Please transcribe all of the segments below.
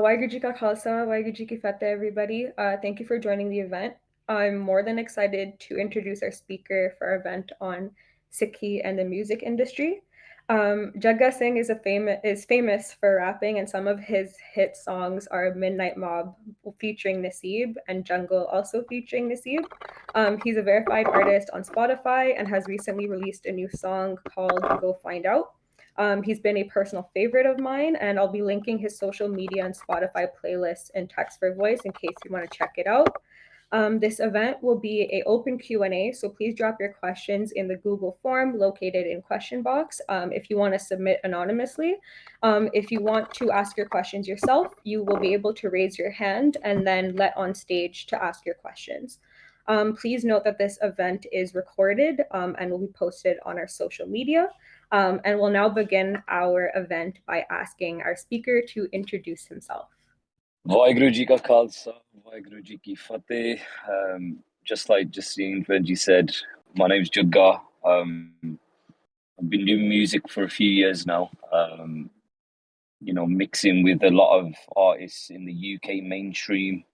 Waheguru Ji Ka Khalsa, Waheguru Ji Ki Fateh, everybody. Thank you for joining the event. I'm more than excited to introduce our speaker for our event on Sikhi and the music industry. Jagga Singh is famous for rapping, and some of his hit songs are Midnight Mob featuring Naseeb and Jungle also featuring Naseeb. He's a verified artist on Spotify and has recently released a new song called Go Find Out. He's been a personal favorite of mine, and I'll be linking his social media and Spotify playlists in text for voice in case you want to check it out. This event will be an open Q&A, so please drop your questions in the Google form located in question box if you want to submit anonymously. If you want to ask your questions yourself, you will be able to raise your hand and then let on stage to ask your questions. Please note that this event is recorded and will be posted on our social media. And we'll now begin our event by asking our speaker to introduce himself. Waheguru Ji Ka Khalsa, Waheguru Ji Ki Fateh. Just like Justine Benji said, my name's Jagga. I've been doing music for a few years now. Mixing with a lot of artists in the UK mainstream,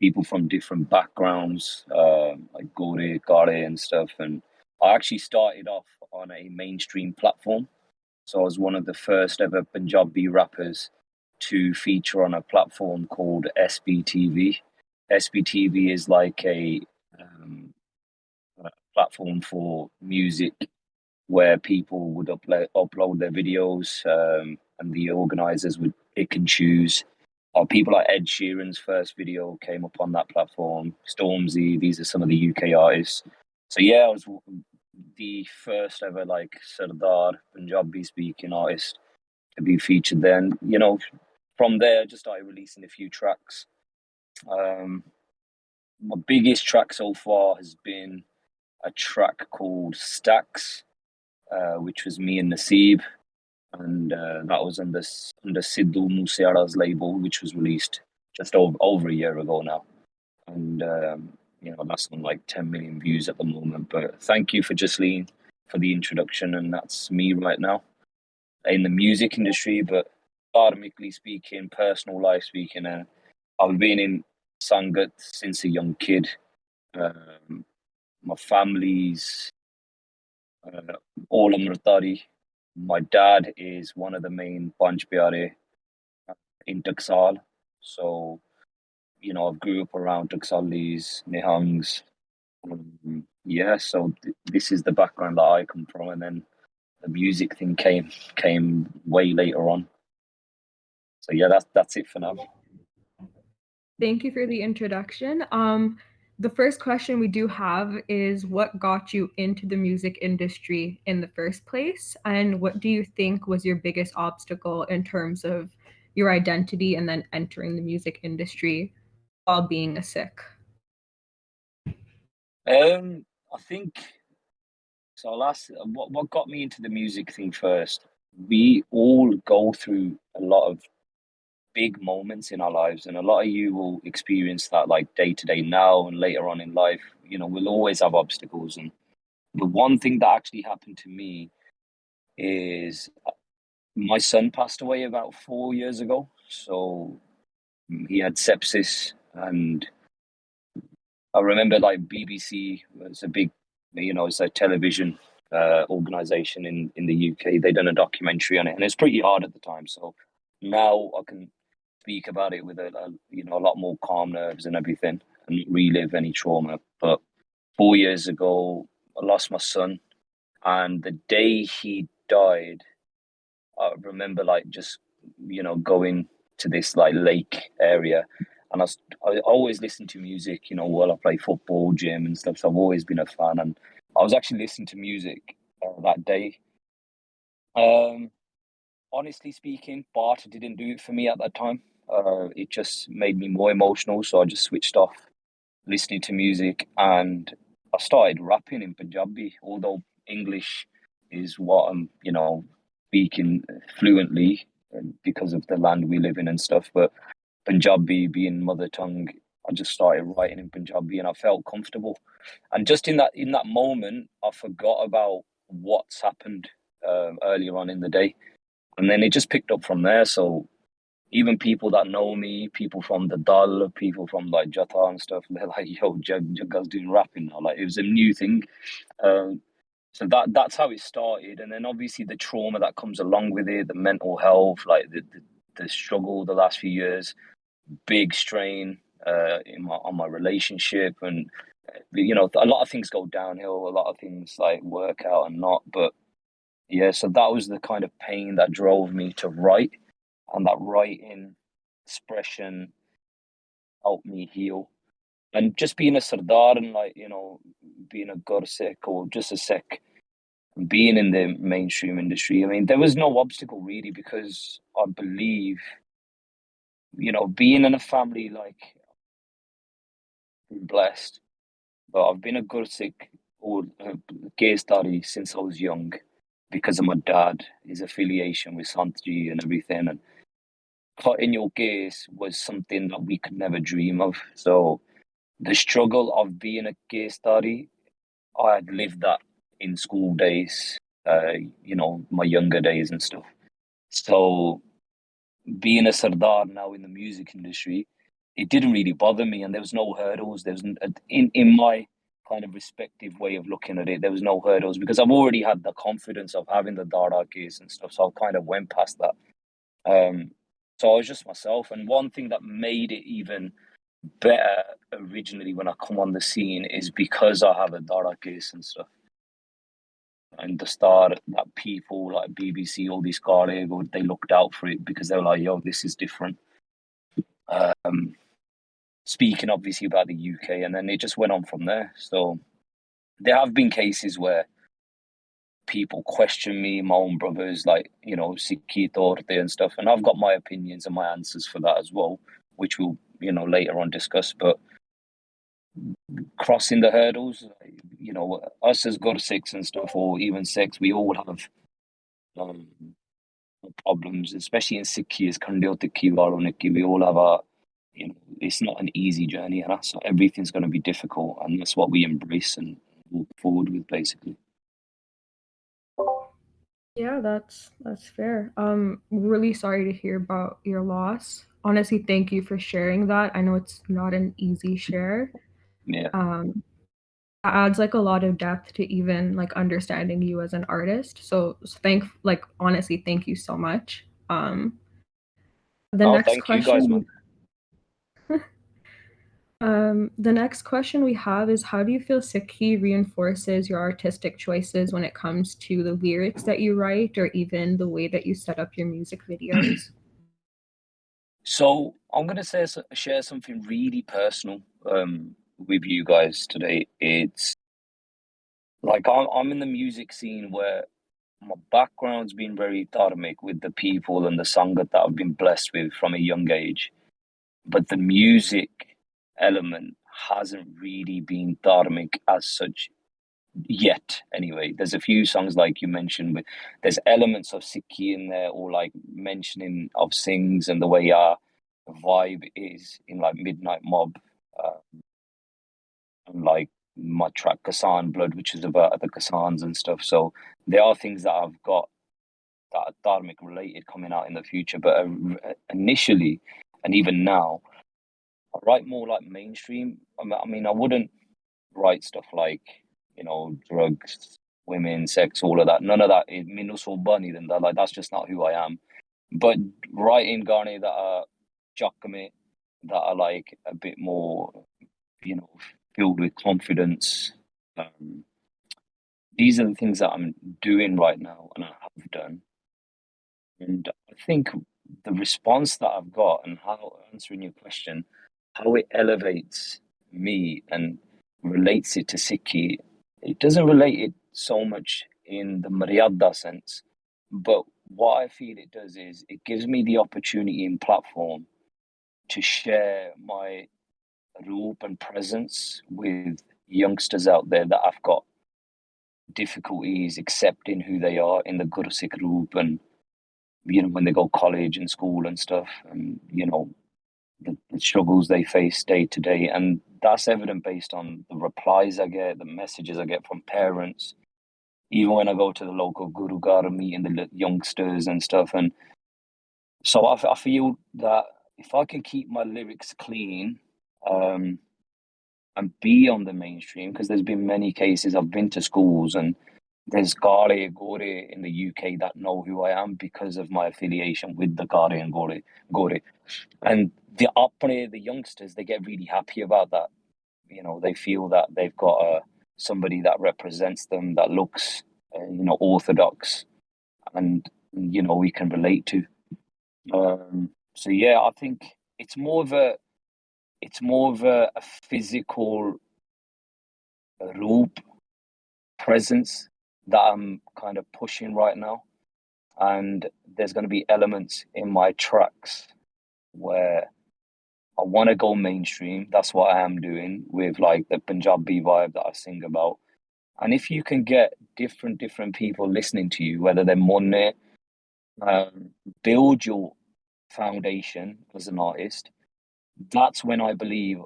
people from different backgrounds, like Gore, Kare and stuff. And I actually started off on a mainstream platform. So I was one of the first ever Punjabi rappers to feature on a platform called SBTV. SBTV is like a platform for music where people would upload their videos, and the organizers would pick and choose. People like Ed Sheeran's first video came up on that platform. Stormzy, these are some of the UK artists. So yeah, I was the first ever like Sardar Punjabi speaking artist to be featured then. From there I just started releasing a few tracks. My biggest track so far has been a track called Stacks, which was me and Naseeb, and that was under Sidhu Moose's label, which was released just over a year ago now. And that's on like 10 million views at the moment. But thank you for Justine for the introduction, and that's me right now in the music industry. But academically speaking, personal life speaking, I've been in Sangat since a young kid. My family's all Amritari. My dad is one of the main Panch Pyare in Taksal. So, I've grew up around Taksalis, Nihangs. So this is the background that I come from, and then the music thing came way later on. So yeah, that's it for now. Thank you for the introduction. The first question we do have is what got you into the music industry in the first place? And what do you think was your biggest obstacle in terms of your identity and then entering the music industry while being a Sikh? I think so. What got me into the music thing first. We all go through a lot of big moments in our lives, and a lot of you will experience that like day to day now and later on in life. We'll always have obstacles, and the one thing that actually happened to me is my son passed away about 4 years ago. So he had sepsis, and I remember like BBC was a big, it's a television organization in the UK. They done a documentary on it, and it's pretty hard at the time. So now I can speak about it with a lot more calm nerves and everything, and relive any trauma. But 4 years ago, I lost my son, and the day he died, I remember like just going to this like lake area, and I always listen to music, while I play football, gym and stuff. So I've always been a fan, and I was actually listening to music that day. Honestly speaking, barter didn't do it for me at that time. It just made me more emotional, so I just switched off listening to music, and I started rapping in Punjabi. Although English is what I'm, speaking fluently because of the land we live in and stuff. But Punjabi being mother tongue, I just started writing in Punjabi, and I felt comfortable. And just in that moment, I forgot about what's happened earlier on in the day, and then it just picked up from there. So even people that know me, people from the Dal, people from like Jata and stuff, they're like, "Yo, Jagga's doing rapping now." Like it was a new thing. Um, so that's how it started, and then obviously the trauma that comes along with it, the mental health, like the struggle the last few years, big strain on my relationship, and a lot of things go downhill, a lot of things like work out and not, but yeah, so that was the kind of pain that drove me to write, and that writing expression helped me heal. And just being a Sardar and like, being a Gursik or just a Sikh, being in the mainstream industry, I mean, there was no obstacle really because I believe, being in a family like blessed, but I've been a Gursik or a gay study since I was young because of my dad, his affiliation with Santji and everything. And cutting your gaze was something that we could never dream of. So the struggle of being a gay study, I had lived that in school days, my younger days and stuff. So being a Sardar now in the music industry, it didn't really bother me, and there was no hurdles. There was in my kind of respective way of looking at it, there was no hurdles because I've already had the confidence of having the Dara case and stuff. So I kind of went past that. So I was just myself, and one thing that made it even better originally when I come on the scene is because I have a Dara case and stuff. And the start that people like BBC, all these colleagues, they looked out for it because they were like, "Yo, this is different." Um, Speaking obviously about the UK, and then it just went on from there. So there have been cases where people question me, my own brothers, like, Sikhi Torte and stuff, and I've got my opinions and my answers for that as well, which we'll, later on discuss. But crossing the hurdles, us as Gursikhs and stuff, or even Sikhs, we all have um, problems, especially in Sikhi, as Khandyotikhi, Varonikhi, we all have it's not an easy journey, and so everything's going to be difficult, and that's what we embrace and walk forward with, basically. Yeah, that's fair. Really sorry to hear about your loss. Honestly, thank you for sharing that. I know it's not an easy share. Yeah. Um, that adds like a lot of depth to even like understanding you as an artist. So honestly, thank you so much. The Oh, next thank you guys, man. question the next question we have is, how do you feel Sikhi reinforces your artistic choices when it comes to the lyrics that you write or even the way that you set up your music videos? So I'm gonna share something really personal with you guys today. It's like I'm in the music scene where my background's been very dharmic with the people and the sangat that I've been blessed with from a young age, but the music element hasn't really been dharmic as such yet. Anyway, there's a few songs like you mentioned with there's elements of Sikhi in there, or like mentioning of Singhs and the way our vibe is in like Midnight Mob, uh, and like my track Kasan Blood, which is about the Kasans and stuff. So there are things that I've got that are dharmic related coming out in the future, but initially and even now, I write more like mainstream. I mean, I wouldn't write stuff like, drugs, women, sex, all of that. None of that is minus or bunny than that. Like that's just not who I am. But writing Garni that are jockame, that are like a bit more, you know, filled with confidence. Um, these are the things that I'm doing right now and I have done. And I think the response that I've got and how answering your question, how it elevates me and relates it to Sikhi, it doesn't relate it so much in the Maryada sense, but what I feel it does is it gives me the opportunity and platform to share my roop and presence with youngsters out there that have got difficulties accepting who they are in the Gursikh roop, and when they go college and school and stuff, and the struggles they face day to day. And that's evident based on the replies I get, the messages I get from parents, even when I go to the local Gurugar meeting the youngsters and stuff. And So I feel that if I can keep my lyrics clean, um, and be on the mainstream, because there's been many cases I've been to schools and there's Gare Gore in the UK that know who I am because of my affiliation with the Gare and Gore. And the youngsters, they get really happy about that. They feel that they've got somebody that represents them, that looks, orthodox, and we can relate to. So yeah, I think it's more of a physical rope presence that I'm kind of pushing right now, and there's going to be elements in my tracks where I want to go mainstream. That's what I am doing with like the Punjabi vibe that I sing about. And if you can get different people listening to you, whether they're Monne, um, build your foundation as an artist. That's when I believe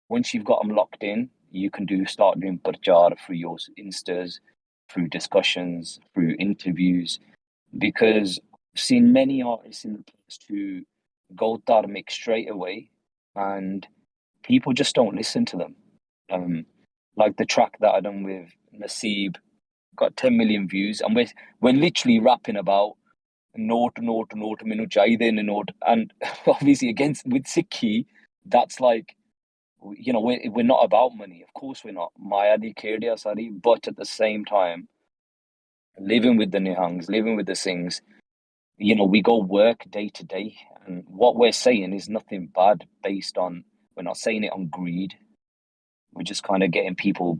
once you've got them locked in, you can start doing prachar through your instas, through discussions, through interviews. Because I've seen many artists in the past who go dharmic straight away, and people just don't listen to them. Um, like the track that I done with Naseeb got 10 million views, and we're literally rapping about note minu chahiye ne note, and obviously against with Sikhi, that's like we're not about money. Of course we're not. Maya di khediya sari, but at the same time, living with the Nihangs, living with the Singhs, we go work day to day, and what we're saying is nothing bad based on. We're not saying it on greed. We're just kind of getting people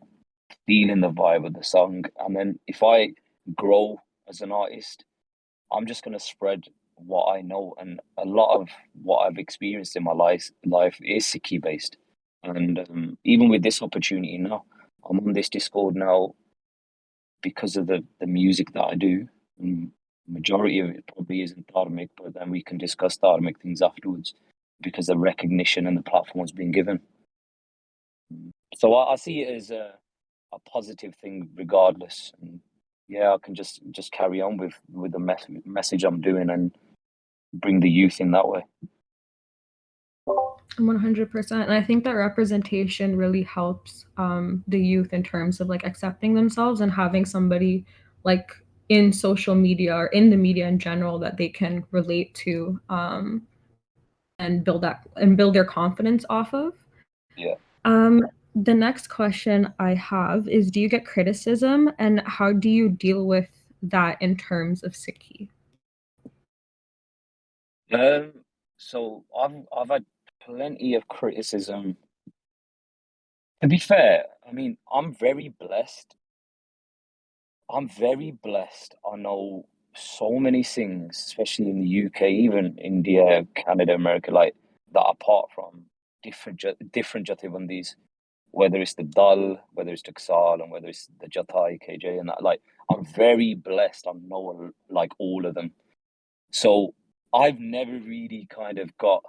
feeling the vibe of the song, and then if I grow as an artist, I'm just gonna spread what I know, and a lot of what I've experienced in my life is Sikhi based, and even with this opportunity now, I'm on this Discord now because of the music that I do. And majority of it probably isn't dharmic, but then we can discuss dharmic things afterwards because the recognition and the platform has been given. So I see it as a positive thing regardless. And yeah, I can just carry on with the message I'm doing and bring the youth in that way. 100%. And I think that representation really helps the youth in terms of like accepting themselves and having somebody like in social media or in the media in general that they can relate to, and build their confidence off of. Yeah. Um, the next question I have is, do you get criticism and how do you deal with that in terms of Sikhi? Um, so I've had plenty of criticism. To be fair, I mean, I'm very blessed. I know so many things, especially in the UK, even India, Canada, America, like that apart from different Jathebandis, whether it's the Dal, whether it's Taksal, and whether it's the Jathai, KJ, and that. Like, I'm very blessed. I know like all of them. So I've never really kind of got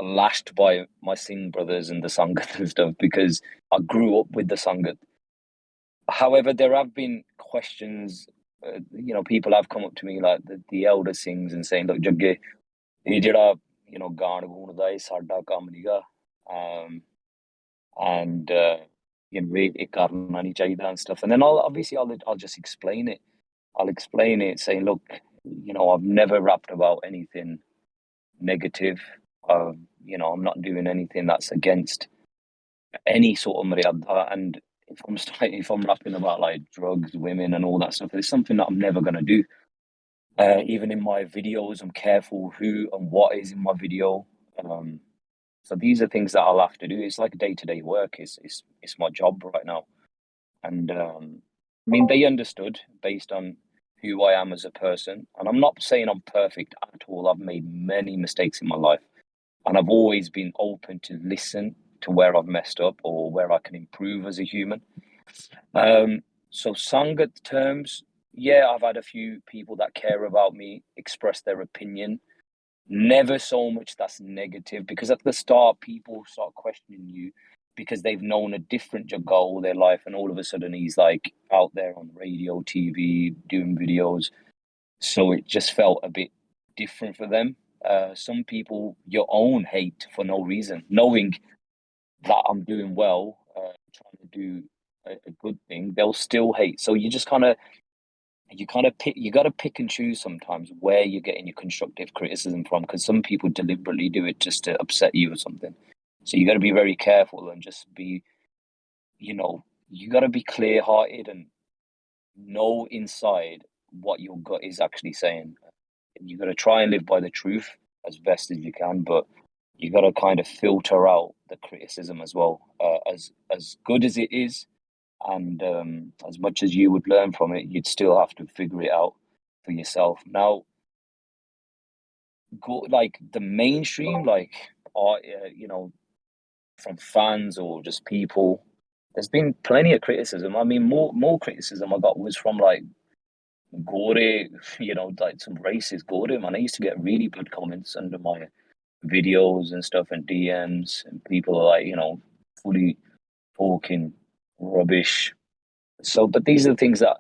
lashed by my Singh brothers and the Sangat and stuff because I grew up with the Sangat. However, there have been questions. People have come up to me like the elder Singhs and saying, "Look, Jagge, ਇਹ ਜਿਹੜਾ ਗਾਣ ਗੂਣ ਦਾ ਇਹ ਸਾਡਾ ਕੰਮ ਨੀਗਾ, um, and ਇਹ ਕਰਨਾ ਨਹੀਂ ਚਾਹੀਦਾ and stuff." And then I'll just explain it. I'll explain it, saying, "Look, I've never rapped about anything negative. I'm not doing anything that's against any sort of Maryada. And if I'm rapping about like drugs, women, and all that stuff, it's something that I'm never gonna do. Even in my videos, I'm careful who and what is in my video. Um, so these are things that I'll have to do. It's like day-to-day work. It's my job right now. And I mean, they understood based on who I am as a person. And I'm not saying I'm perfect at all. I've made many mistakes in my life, and I've always been open to listen to where I've messed up or where I can improve as a human. So Sangat terms, yeah, I've had a few people that care about me express their opinion. Never so much that's negative, because at the start people start questioning you because they've known a different Jagga all their life, and all of a sudden he's like out there on radio, TV, doing videos. So it just felt a bit different for them. Some people your own hate for no reason, knowing that I'm doing well, trying to do a good thing, they'll still hate. So you kind of pick, you got to pick and choose sometimes where you're getting your constructive criticism from, because some people deliberately do it just to upset you or something. So you got to be very careful and just be, you got to be clear hearted and know inside what your gut is actually saying. You got to try and live by the truth as best as you can, but you got to kind of filter out the criticism as well. As good as it is, and as much as you would learn from it, you'd still have to figure it out for yourself. Now, go like the mainstream, like art, from fans or just people. There's been plenty of criticism. I mean, more criticism I got was from like Gore, like some racist Gore, man. I used to get really bad comments under my videos and stuff and DMs, and people are like, fully talking rubbish. So, but these are the things that,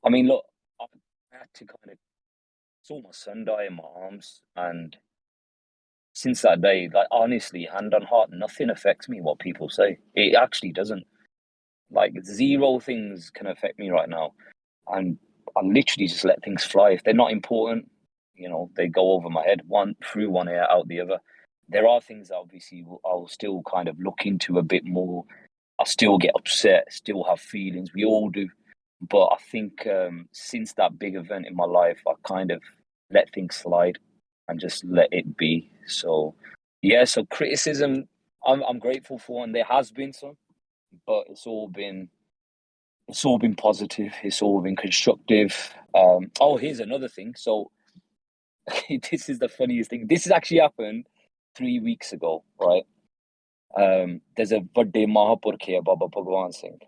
I mean, look, I had to kind of saw my son die in my arms, and since that day, like honestly, hand on heart, nothing affects me what people say. It actually doesn't. Like zero things can affect me right now, and I literally just let things fly. If they're not important, they go over my head, one through one ear, out the other. There are things that obviously I'll still kind of look into a bit more. I still get upset, still have feelings. We all do. But I think since that big event in my life, I kind of let things slide and just let it be. So, yeah, so criticism, I'm grateful for, and there has been some, but it's all been positive. It's all been constructive. Oh, here's another thing. So this is the funniest thing. This has actually happened 3 weeks ago, right? There's a Vadde Mahapurkh here, Baba Bhagwan Singh.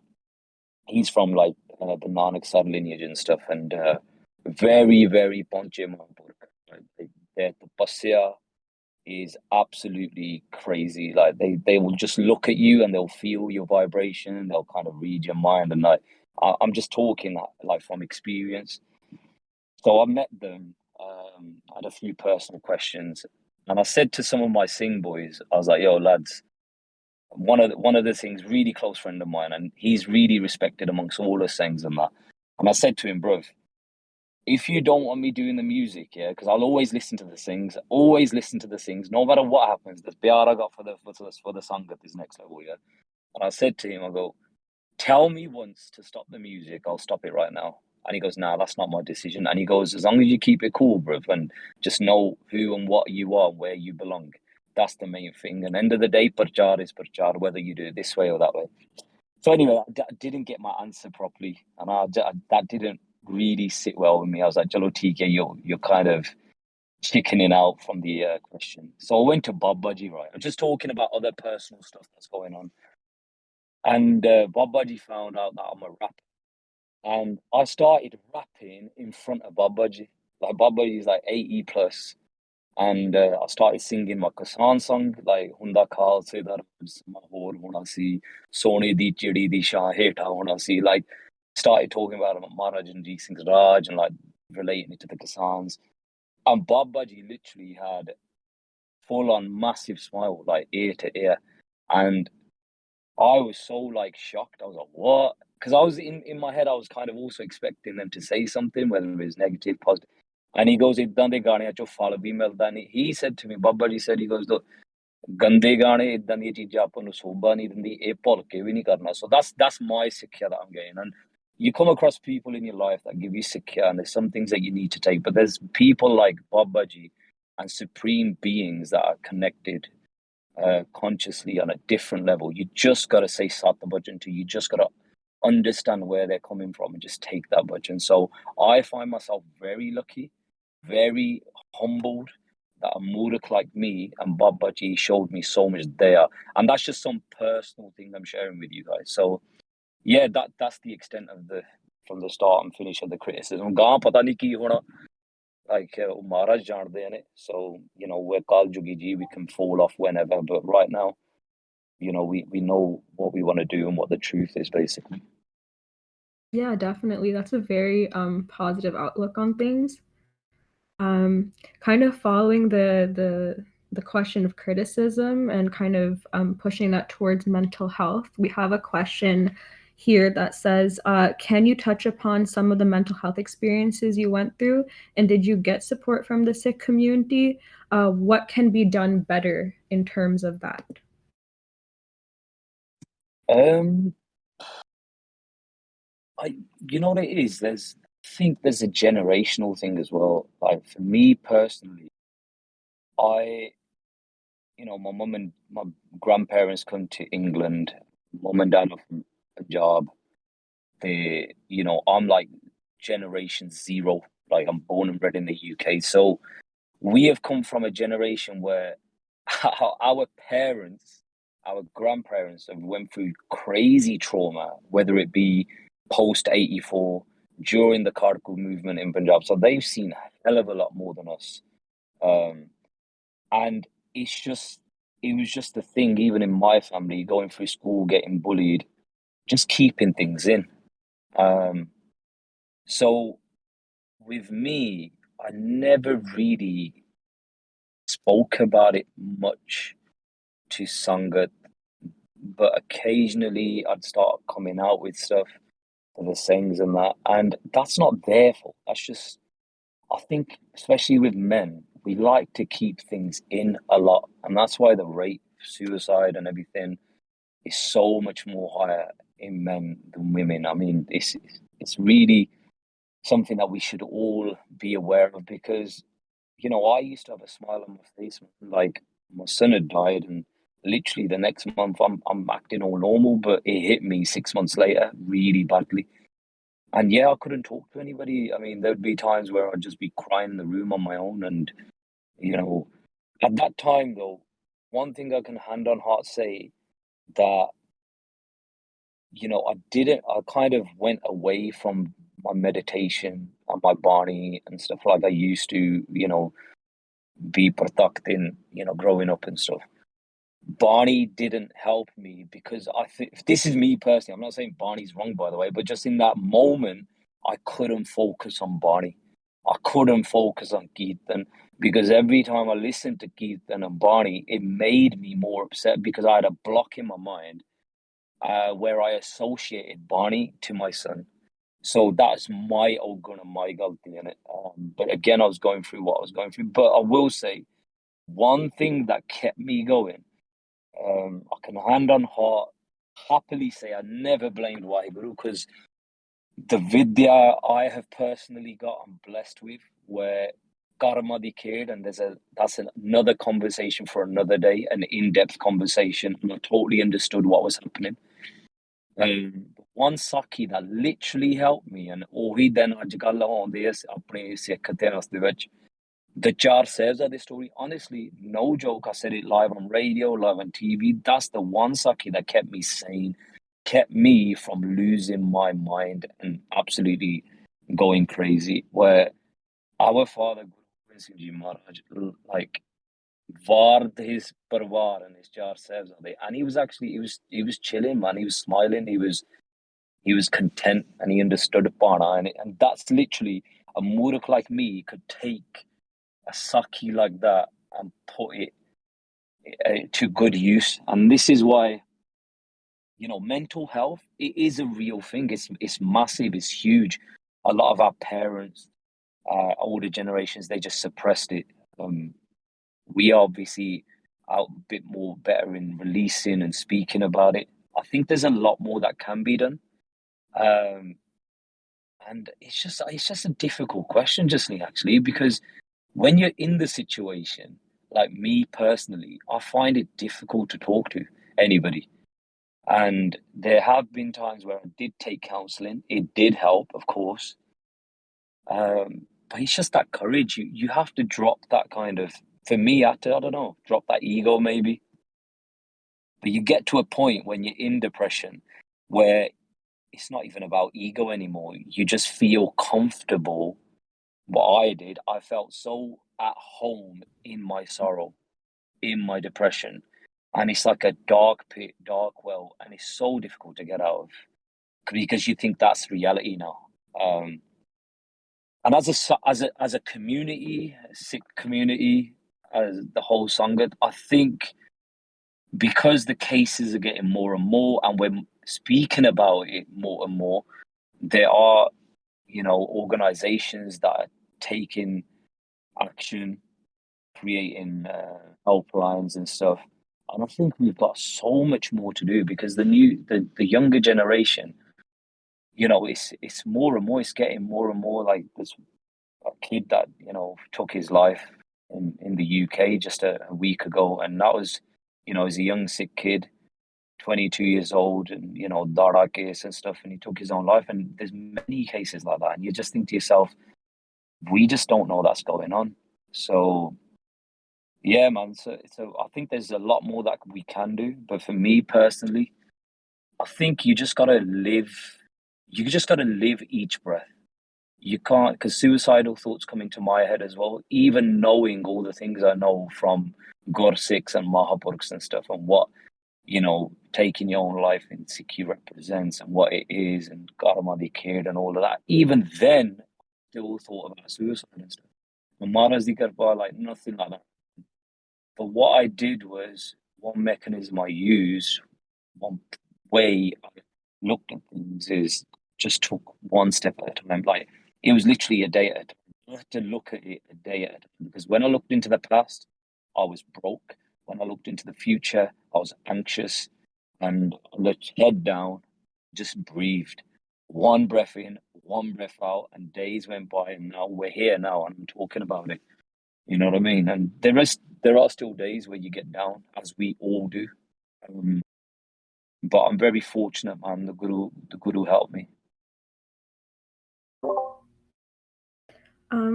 He's from like the Nanak Sar lineage and stuff, and very, very Panche Mahapurkh. Like, their tapasya is absolutely crazy. Like they will just look at you and they'll feel your vibration and they'll kind of read your mind. And like I'm just talking like from experience. So I met them. I had a few personal questions, and I said to some of my Singh boys, I was like, "Yo, lads, one of the things, really close friend of mine, and he's really respected amongst all the Singhs and that." And I said to him, "Bro, if you don't want me doing the music, yeah, because I'll always listen to the Singhs, always listen to the Singhs, no matter what happens. The pyar I got for the Sangat is next level, yeah." And I said to him, I go, "Tell me once to stop the music, I'll stop it right now." And he goes, "Nah, that's not my decision." And he goes, "As long as you keep it cool, bruv, and just know who and what you are, where you belong, that's the main thing. And end of the day, parchar is parchar, whether you do it this way or that way." So anyway, I didn't get my answer properly, and that didn't really sit well with me. I was like, "Chalo, theek hai, you're kind of chickening out from the question." So I went to Babaji, right? I'm just talking about other personal stuff that's going on, and Babaji found out that I'm a rapper, and I started rapping in front of Babaji. Like Babaji is like 80 plus, and I started singing my Kasan song, like Hunda Khal Se Dar Mahor Hona Si, Sone Di Chidi Di Shah Heta Hona Si. Like, started talking about Maharaj and Ji Singh's Raj and like relating it to the Kasans. And Babaji literally had full on massive smile, like ear to ear. And I was so like shocked. I was like, "What?" Because I was in my head, I was kind of also expecting them to say something, whether it was negative, positive. And he goes, "Iddan de gaane cho phal bhi milda nahi." He said to me, Baba ji said, he goes, "The gande gaane iddan di cheezaਂ ਆਪਾਂ ਨੂੰ ਸੋਭਾ ਨਹੀਂ ਦਿੰਦੀ ਇਹ ਭੁੱਲ ਕੇ ਵੀ ਨਹੀਂ ਕਰਨਾ." So that's my sikkha that I'm getting. And you come across people in your life that give you sikkha, and there's some things that you need to take, but there's people like Babaji and supreme beings that are connected consciously on a different level. You just got to say Sat Bhajan to, you just got to understand where they're coming from and just take that bhajan. So I find myself very lucky, very humbled that a Murak like me and Babaji showed me so much there. And that's just some personal thing I'm sharing with you guys. So yeah, that's the extent of the from the start and finish of the criticism. Gahan pata nahi ki hona, like Maharaj jaande hain it. So, we're Kal Jugi ji, we can fall off whenever, but right now, we know what we want to do and what the truth is, basically. Yeah, definitely. That's a very positive outlook on things. Kind of following the question of criticism and kind of pushing that towards mental health, we have a question here that says, can you touch upon some of the mental health experiences you went through, and did you get support from the Sikh community? What can be done better in terms of that? Um, I, you know what it is? I think there's a generational thing as well. Like for me personally, I, my mum and my grandparents come to England. Mum and dad are from Punjab. I'm like generation zero. Like I'm born and bred in the UK. So we have come from a generation where our parents, our grandparents have went through crazy trauma, whether it be post 84, during the Kargil movement in Punjab. So they've seen a hell of a lot more than us. Um, and it was just a thing, even in my family, going through school, getting bullied, just keeping things in. Um, so with me, I never really spoke about it much to Sangat, but occasionally I'd start coming out with stuff for the Singhs and that, and that's not their fault. That's just, I think, especially with men, we like to keep things in a lot, and that's why the rate of suicide and everything is so much more higher in men than women. I mean, it's really something that we should all be aware of because I used to have a smile on my face. Like my son had died, and literally the next month I'm acting all normal, but it hit me 6 months later really badly. And yeah, I couldn't talk to anybody. I mean, there'd be times where I'd just be crying in the room on my own. And you know, at that time though, one thing I can hand on heart say that I kind of went away from my meditation and my body and stuff like I used to, be protecting, growing up and stuff. Barney didn't help me because I think this is me personally. I'm not saying Barney's wrong, by the way, but just in that moment, I couldn't focus on Barney. I couldn't focus on Keaton because every time I listened to Keaton and Barney, it made me more upset because I had a block in my mind where I associated Barney to my son. So that's my ogun and my galti in it. But again, I was going through what I was going through. But I will say, one thing that kept me going, I can hand on heart happily say I never blamed Waheguru because the vidya I have personally got, I'm blessed with, where karma decayed, and another conversation for another day, an in-depth conversation, and I totally understood what was happening. One Saki that literally helped me, and ਉਹੀ ਦਿਨ ਅੱਜ ਕੱਲ੍ਹ ਆਉਂਦੇ ਆ ਆਪਣੇ ਸਿੱਖ ਇਤਿਹਾਸ ਦੇ ਵਿੱਚ, the Jar Sahibzade story, honestly, no joke. I said it live on radio, live on TV. That's the one Saki that kept me sane, kept me from losing my mind and absolutely going crazy. Where our father, Guru Gobind Singh Ji Maharaj, like, varred his parvar and his Jar Sahibzade, and he was chilling, man. He was smiling. He was content, and he understood Pana, and that's literally a Murak like me could take a Saki like that and put it to good use. And this is why, mental health, it is a real thing. It's massive. It's huge. A lot of our parents, older generations, they just suppressed it. We obviously are a bit more better in releasing and speaking about it. I think there's a lot more that can be done. Um, and it's just a difficult question, Justly, actually, because when you're in the situation, like me personally, I find it difficult to talk to anybody. And there have been times where I did take counseling. It did help, of course. But it's just that courage. You have to drop that kind of, for me, I had to, I don't know, drop that ego maybe. But you get to a point when you're in depression where it's not even about ego anymore. You just feel comfortable. What I did, I felt so at home in my sorrow, in my depression. And it's like a dark pit, dark well, and it's so difficult to get out of because you think that's reality now. Um, And as a community, a Sikh community, as the whole Sangha, I think because the cases are getting more and more, and we're speaking about it more and more, there are, organizations that are taking action, creating helplines and stuff. And I think we've got so much more to do because the younger generation, it's more and more, it's getting more and more like there's a kid that, took his life in the UK just a week ago. And that was, he's a young Sikh kid, 22 years old, and, Dara case and stuff, and he took his own life. And there's many cases like that. And you just think to yourself, we just don't know that's going on. So, yeah, man. So I think there's a lot more that we can do. But for me personally, I think you just gotta live each breath. You can't, because suicidal thoughts come into my head as well, even knowing all the things I know from Gursikhs and Mahapurukhs and stuff, and what, taking your own life in Sikhi represents and what it is, and Garamadi Kid and all of that. Even then, I still thought about suicide and stuff. And Maharaj Di Kirpa, like nothing like that. But what I did was, one mechanism I used, one way I looked at things is just took one step at a time. Like it was literally a day at a time. I had to look at it a day at a time because when I looked into the past, I was broke. When I looked into the future, I was anxious, and I let head down, just breathed. One breath in, one breath out, and days went by, and now we're here now, and I'm talking about it. You know what I mean? And there are still days where you get down, as we all do. Um, but I'm very fortunate, man. The Guru helped me.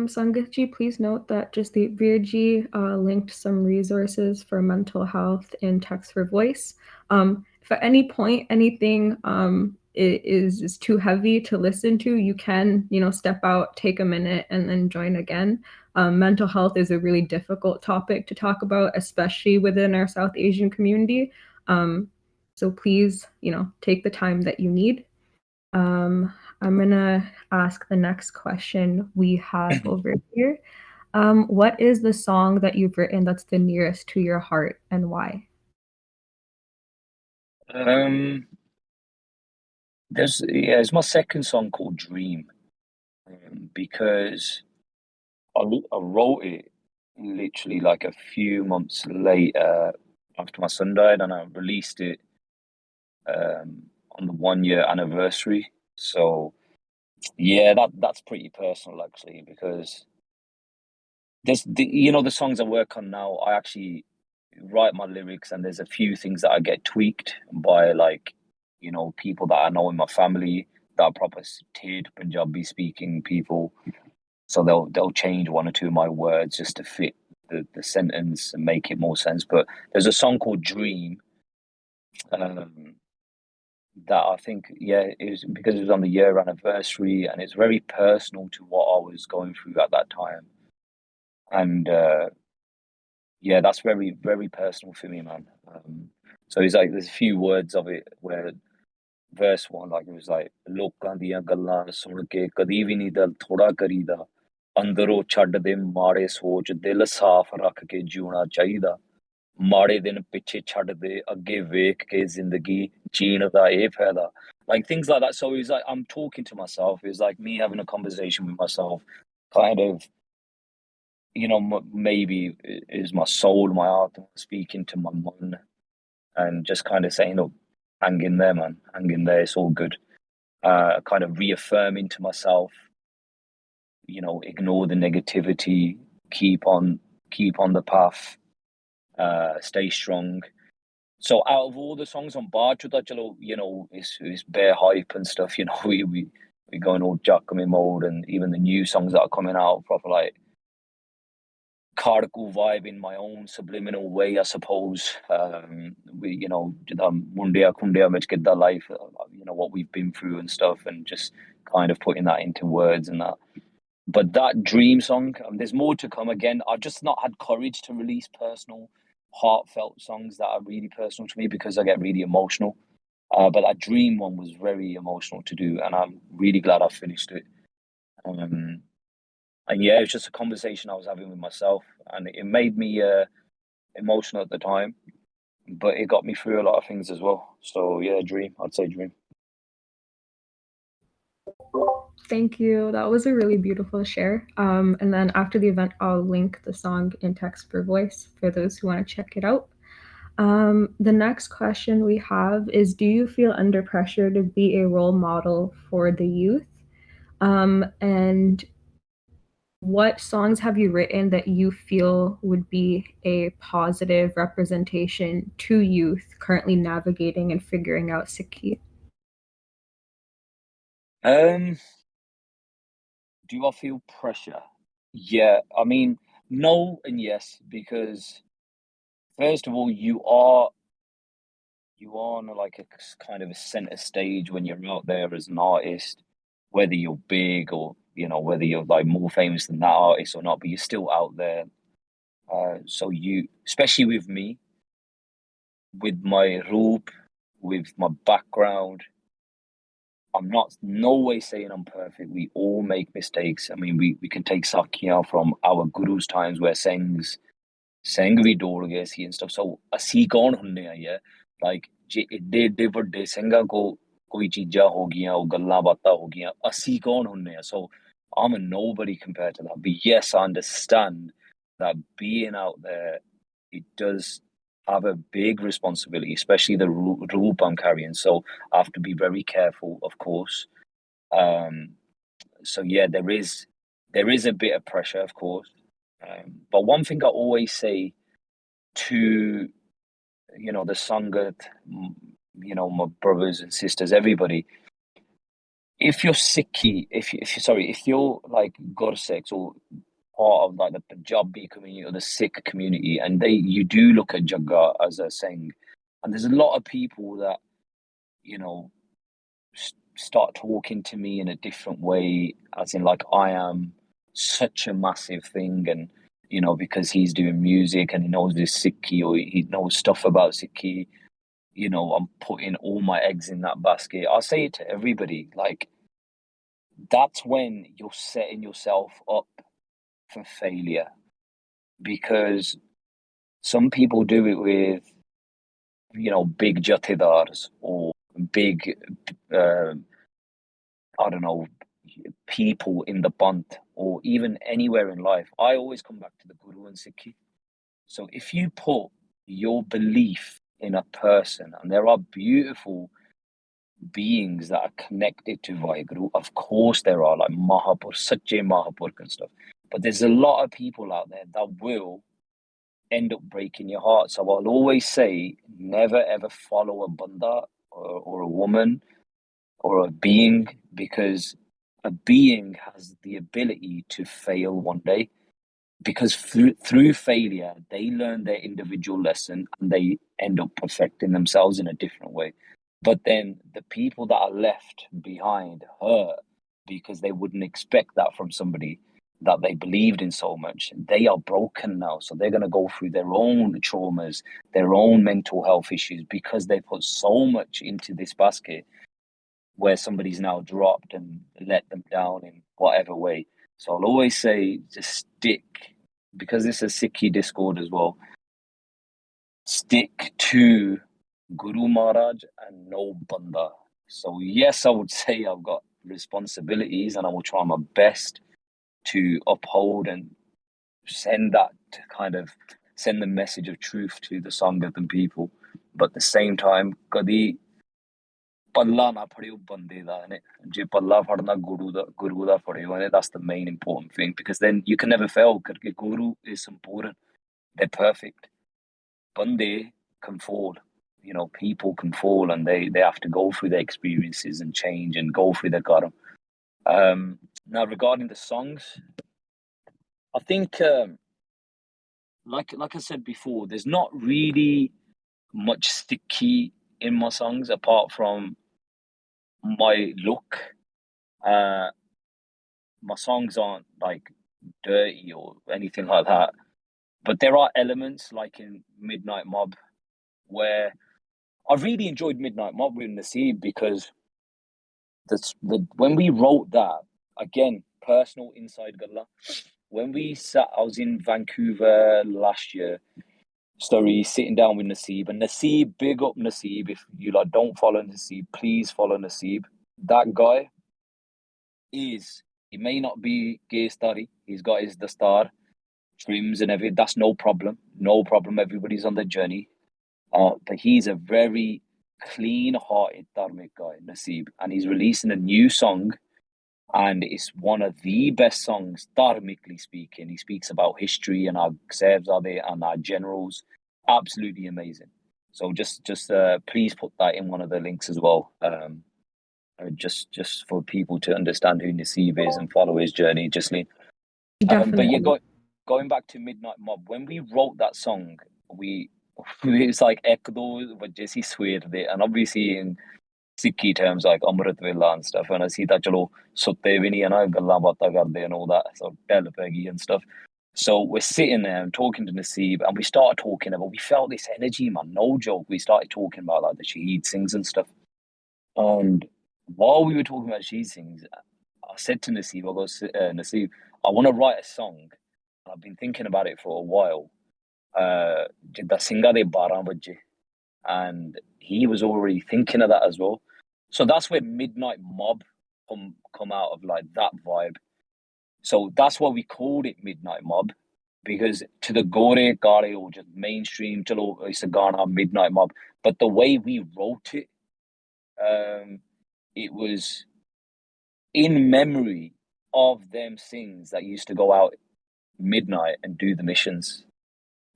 Sangatji, please note that just the Virji linked some resources for mental health in text for voice. If at any point anything is too heavy to listen to, you can, step out, take a minute, and then join again. Mental health is a really difficult topic to talk about, especially within our South Asian community. So please, take the time that you need. I'm gonna ask the next question we have over here. What is the song that you've written that's the nearest to your heart and why? Um, it's my second song called Dream, because I wrote it literally like a few months later after my son died, and I released it on the 1 year anniversary. So yeah, that's pretty personal actually, because the songs I work on now, I actually write my lyrics, and there's a few things that I get tweaked by, like, people that I know in my family that are proper Tid Punjabi speaking people. So they'll change one or two of my words just to fit the sentence and make it more sense. But there's a song called Dream, um, that I think, yeah, it was because it was on the year anniversary, and it's very personal to what I was going through at that time. And yeah, that's very, very personal for me, man. So it's like there's a few words of it where verse one, like it was like ਲੋਕਾਂ ਦੀਆਂ ਗੱਲਾਂ ਸੁਣ ਕੇ ਕਦੀ ਵੀ ਨਹੀਂ ਦਿਲ ਥੋੜਾ ਕਰੀਦਾ ਅੰਦਰੋਂ ਛੱਡ ਦੇ ਮਾੜੇ ਸੋਚ ਦਿਲ ਸਾਫ਼ ਰੱਖ ਕੇ ਜਿਉਣਾ ਚਾਹੀਦਾ ਮਾੜੇ ਦਿਨ ਪਿੱਛੇ ਛੱਡ ਦੇ ਅੱਗੇ ਵੇਖ ਕੇ ਜ਼ਿੰਦਗੀ ਜੀਣ ਦਾ ਇਹ ਫਾਇਦਾ, like things like that. So it's like I'm talking to myself, it's like me having a conversation with myself, kind of, maybe is my soul, my heart speaking to my mind, and just kind of saying, "Look, hang in there, man. Hang in there. It's all good." Kind of reaffirming to myself, ignore the negativity, keep on the path, stay strong. So out of all the songs on Barchuta Chalo, it's bare hype and stuff. We going all Jagga mode, and even the new songs that are coming out, proper like cardiacal vibe in my own subliminal way, I suppose. Mundia Kundia Mich Kidda life, what we've been through and stuff, and just kind of putting that into words and that. But that Dream song, there's more to come. Again, I've just not had courage to release personal, heartfelt songs that are really personal to me because I get really emotional. But that Dream one was very emotional to do, and I'm really glad I finished it. Um, And yeah, it was just a conversation I was having with myself, and it made me emotional at the time, but it got me through a lot of things as well. So yeah, dream. I'd say dream. Thank you. That was a really beautiful share. And then after the event, I'll link the song in text for voice for those who want to check it out. The next question we have is: do you feel under pressure to be a role model for the youth? And what songs have you written that you feel would be a positive representation to youth currently navigating and figuring out Sikhi? Um, do I feel pressure? Yeah, I mean, no and yes, because first of all, you are on like a kind of a center stage when you're out there as an artist, whether you're big or whether you're like more famous than that artist or not, but you're still out there. So you, especially with me, with my roop, with my background, I'm not no way saying I'm perfect. We all make mistakes. I mean, we can take Sakya from our guru's times where Singh ਵੀ ਡੋਲ ਗਏ ਸੀ and stuff. So ਅਸੀਂ ਕੌਣ ਹੁੰਨੇ ਆ ਯਾਰ, like ਜੇ ਏਡੇ ਏਡੇ ਵੱਡੇ ਸਿੰਘਾਂ ਕੋ ਕੋਈ ਚੀਜ਼ਾਂ ਹੋ ਗਈਆਂ, ਉਹ ਗੱਲਾਂ ਬਾਤਾਂ ਹੋ ਗਈਆਂ, ਅਸੀਂ ਕੌਣ ਹੁੰਨੇ ਆ? So I'm a nobody compared to that. But yes, I understand that being out there, it does have a big responsibility, especially the rope I'm carrying. So I have to be very careful, of course. Um, so yeah, there is a bit of pressure, of course. But one thing I always say to the Sangat, my brothers and sisters, everybody, if you're Sikhi, if you're like Gursikhs or part of like the Punjabi community or the Sikh community, and you do look at Jagga as a Singh, and there's a lot of people that you know start talking to me in a different way, as in like I am such a massive thing, and because he's doing music and he knows this Sikhi or he knows stuff about Sikhi, I'm putting all my eggs in that basket. I say it to everybody, like that's when you're setting yourself up for failure, because some people do it with big jatidars or big uh, I don't know, people in the Bant or even anywhere in life. I always come back to the Guru and Sikhi. So if you put your belief in a person, and there are beautiful beings that are connected to Vaheguru, of course there are, like Mahapur, Sache Mahapur and stuff. But there's a lot of people out there that will end up breaking your heart. So I'll always say, never ever follow a banda or a woman or a being, because a being has the ability to fail one day, because through failure they learn their individual lesson and they end up perfecting themselves in a different way. But then the people that are left behind hurt because they wouldn't expect that from somebody that they believed in so much. They are broken now, so they're going to go through their own traumas, their own mental health issues, because they put so much into this basket where somebody's now dropped and let them down in whatever way. So I'll always say just stick, because this is Sikhi Discord as well, stick to Guru Maharaj and no Banda. So yes, I would say I've got responsibilities and I will try my best to uphold and send that send the message of truth to the Sangat and people. But at the same time, kadi ਪੱਲਾ ਨਾ ਫੜਿਓ ਬੰਦੇ ਦਾ ਇਹਨੇ ਜੇ ਪੱਲਾ ਫੜਨਾ ਗੁਰੂ ਦਾ ਫੜਿਓ ਇਹਨੇ that's the main important thing, because then you can never fail because guru is important, they're perfect. Bande can fall, people can fall, and they have to go through their experiences and change and go through their karam. Now regarding the songs, I think like I said before, there's not really much sticky in my songs apart from my look. uh my songs aren't like dirty or anything like that. But there are elements like in Midnight Mob where I really enjoyed Midnight Mob with Nasib, because when we wrote that, again, personal inside galla. When I was in Vancouver last year, story sitting down with Naseeb, and Naseeb, big up Naseeb. If you like don't follow Naseeb, please follow Naseeb. That guy he may not be gay study, he's got his the star trims and everything. That's no problem. No problem. Everybody's on the journey. But he's a very clean-hearted Dharmic guy, Naseeb, and he's releasing a new song, and it's one of the best songs, dharmically speaking. He speaks about history and our serves are there and our generals. Absolutely amazing. So just please put that in one of the links as well. Just for people to understand who Naseeb is and follow his journey. Just lean. But yeah, Definitely. going back to Midnight Mob, when we wrote that song, we it was like ek do vajje swear it, and obviously in Sikhi terms like Amrit Vela and stuff, and I see that chalo sutte vi nahi hai na gallan baataan karde and all that, so tell Peggy and stuff. So we're sitting there and talking to Naseeb, and we started talking about, we felt this energy, man, no joke. We started talking about like the Shaheed Singhs and stuff. And while we were talking about Shaheed Singhs, I said to Naseeb, I go, Naseeb, I want to write a song. I've been thinking about it for a while. Jidda Singha de 12 baje. And he was already thinking of that as well. So that's where Midnight Mob come out of, like that vibe. So that's why we called it Midnight Mob, because to the gore gare or just mainstream chalo it's a Ghana Midnight Mob. But the way we wrote it was in memory of them Singhs that used to go out midnight and do the missions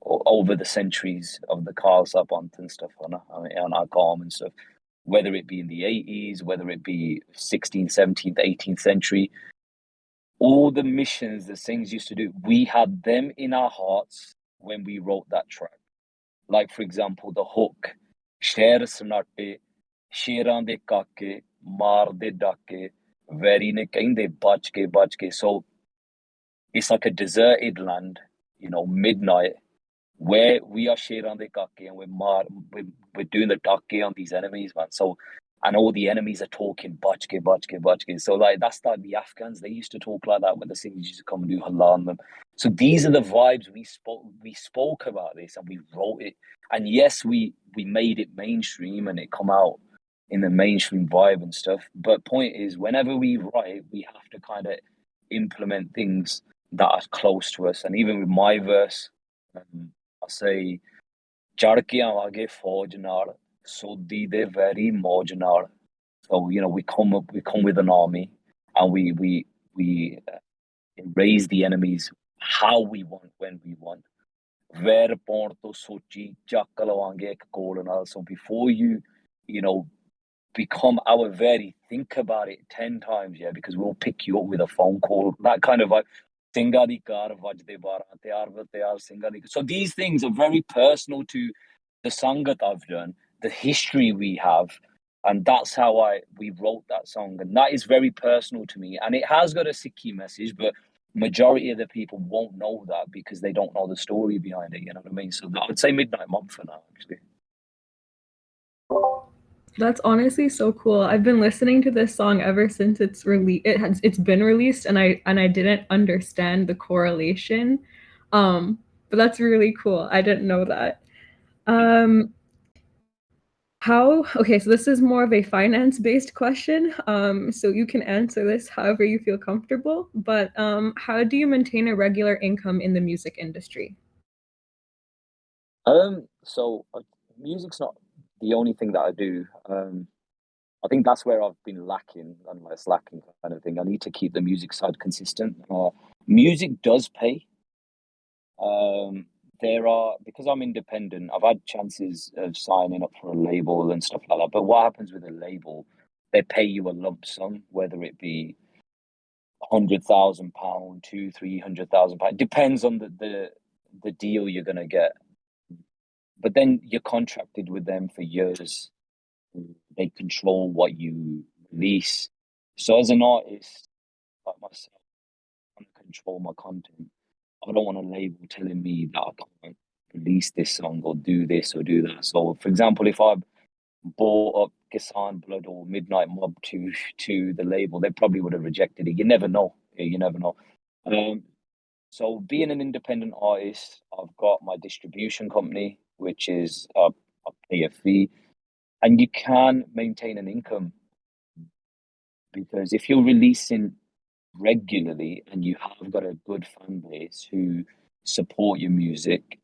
over the centuries of the Khalsa Panth and stuff on our calm and stuff, whether it be in the 80s, whether it be 16th, 17th, 18th century, all the missions the Singhs used to do, we had them in our hearts when we wrote that track. Like, for example, the hook, Sher Sanatte, Sheran de Kake, Mar de Dake, Veri ne Kende, Bach ke. So it's like a deserted land, midnight, where we are Sheran de Kake and we're doing the Dake on these enemies, man. So, and all the enemies are talking Bachke. So like that's like the Afghans, they used to talk like that when the Singhs used to come and do halal on them. So these are the vibes we spoke about this and we wrote it. And yes, we made it mainstream and it come out in the mainstream vibe and stuff. But point is, whenever we write, we have to kind of implement things that are close to us. And even with my verse, I say, ਚੜ ਕੇ ਆਵਾਂਗੇ ਫੌਜ ਨਾਲ ਸੋਦੀ ਦੇ very ਮੌਜ ਨਾਲ. So we come with an army, and we raise the enemies how we want, when we want. ਵੈਰ ਪਾਉਣ ਤੋਂ ਸੋਚੀ ਚੱਕ ਲਵਾਂਗੇ ਇੱਕ ਗੋਲ ਨਾਲ. So before you know become our very, think about it 10 times, yeah, because we'll pick you up with a phone call, that kind of like Singha di kar vajde 12 tayar Singha di. So these things are very personal to the sangat I've done, the history we have, and that's how we wrote that song, and that is very personal to me, and it has got a Sikhi message, but majority of the people won't know that because they don't know the story behind it, you know what I mean? So I would say Midnight Mob for now, actually. That's honestly so cool. I've been listening to this song ever since it's been released, and I didn't understand the correlation. But that's really cool. I didn't know that. Um how okay, so this is more of a finance-based question. So you can answer this however you feel comfortable, but how do you maintain a regular income in the music industry? So music's not the only thing that I do. I think that's where I've been lacking, unless lacking kind of thing. I need to keep the music side consistent. Music does pay. Um, there are, because I'm independent, I've had chances of signing up for a label and stuff like that. But what happens with a label? They pay you a lump sum, whether it be £100,000, 300,000 pounds. Depends on the deal you're gonna get. But then you're contracted with them for years. They control what you release. So as an artist like myself, I want to control my content. I don't want a label telling me that I can't release this song or do this or do that. So, for example, if I bought up Kisan Blood or Midnight Mob to the label, they probably would have rejected it. You never know. You never know. Um, so being an independent artist, I've got my distribution company, which is I pay a fee, and you can maintain an income because if you're releasing regularly and you have got a good fan base who support your music,